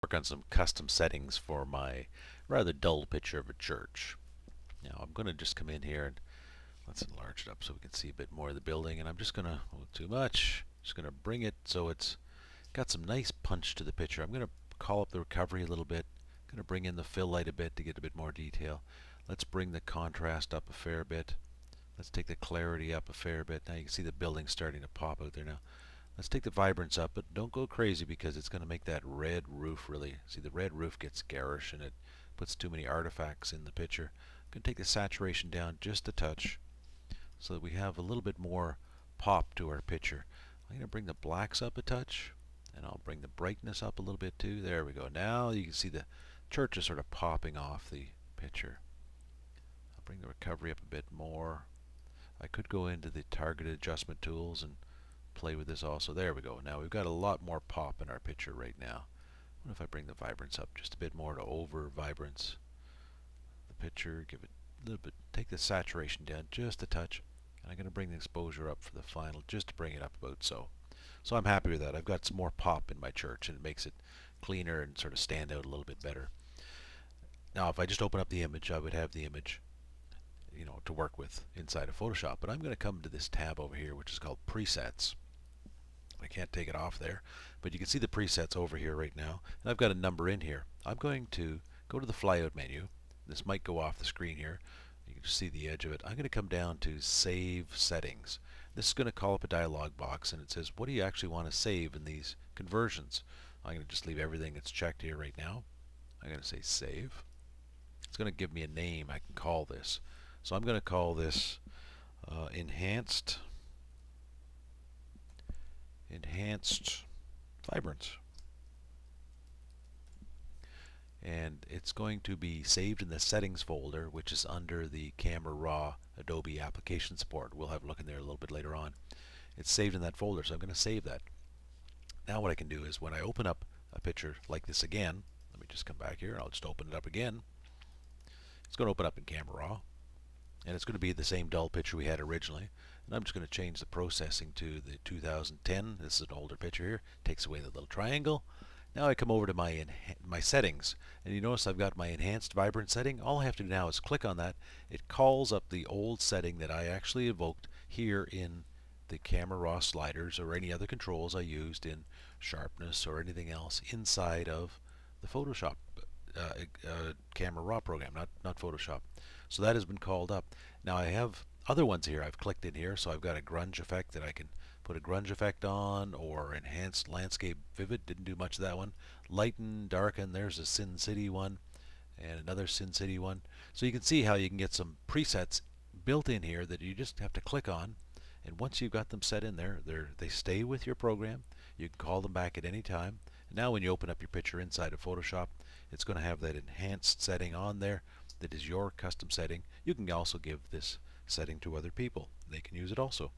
Work on some custom settings for my rather dull picture of a church. Now I'm going to just come in here and let's enlarge it up so we can see a bit more of the building, and I'm just going to, too much, just going to bring it so it's got some nice punch to the picture. I'm going to call up the recovery a little bit, going to bring in the fill light a bit to get a bit more detail. Let's bring the contrast up a fair bit. Let's take the clarity up a fair bit. Now you can see the building starting to pop out there now. Let's take the vibrance up, but don't go crazy because it's going to make that red roof really, see the red roof gets garish and it puts too many artifacts in the picture. I'm going to take the saturation down just a touch so that we have a little bit more pop to our picture. I'm going to bring the blacks up a touch, and I'll bring the brightness up a little bit too. There we go. Now you can see the church is sort of popping off the picture. I'll bring the recovery up a bit more. I could go into the targeted adjustment tools and play with this also. There we go. Now we've got a lot more pop in our picture right now. What if I bring the vibrance up just a bit more to over vibrance the picture, give it a little bit, take the saturation down just a touch, and I'm going to bring the exposure up for the final just to bring it up about so. So I'm happy with that. I've got some more pop in my church and it makes it cleaner and sort of stand out a little bit better. Now if I just open up the image, I would have the image to work with inside of Photoshop, but I'm going to come to this tab over here which is called presets. I can't take it off there, but you can see the presets over here right now, and I've got a number in here. I'm going to go to the flyout menu. This might go off the screen here. You can just see the edge of it. I'm going to come down to Save Settings. This is going to call up a dialog box, and it says, what do you actually want to save in these conversions? I'm going to just leave everything that's checked here right now. I'm going to say Save. It's going to give me a name I can call this. So I'm going to call this Enhanced Vibrance. And it's going to be saved in the settings folder, which is under the Camera Raw Adobe Application Support. We'll have a look in there a little bit later on. It's saved in that folder, so I'm going to save that. Now what I can do is when I open up a picture like this again, let me just come back here, I'll just open it up again. It's going to open up in Camera Raw, and it's going to be the same dull picture we had originally. And I'm just going to change the processing to the 2010. This is an older picture here. Takes away the little triangle. Now I come over to my settings, and you notice I've got my enhanced vibrance setting. All I have to do now is click on that. It calls up the old setting that I actually evoked here in the Camera Raw sliders or any other controls I used in sharpness or anything else inside of the Photoshop Camera Raw program, not Photoshop. So that has been called up. Now I have other ones here. I've clicked in here, so I've got a grunge effect that I can put a grunge effect on, or enhanced landscape vivid. Didn't do much of that one. Lighten, darken. There's a Sin City one, and another Sin City one. So you can see how you can get some presets built in here that you just have to click on, and once you've got them set in there, they stay with your program. You can call them back at any time. And now when you open up your picture inside of Photoshop, it's going to have that enhanced setting on there that is your custom setting. You can also give this setting to other people. They can use it also.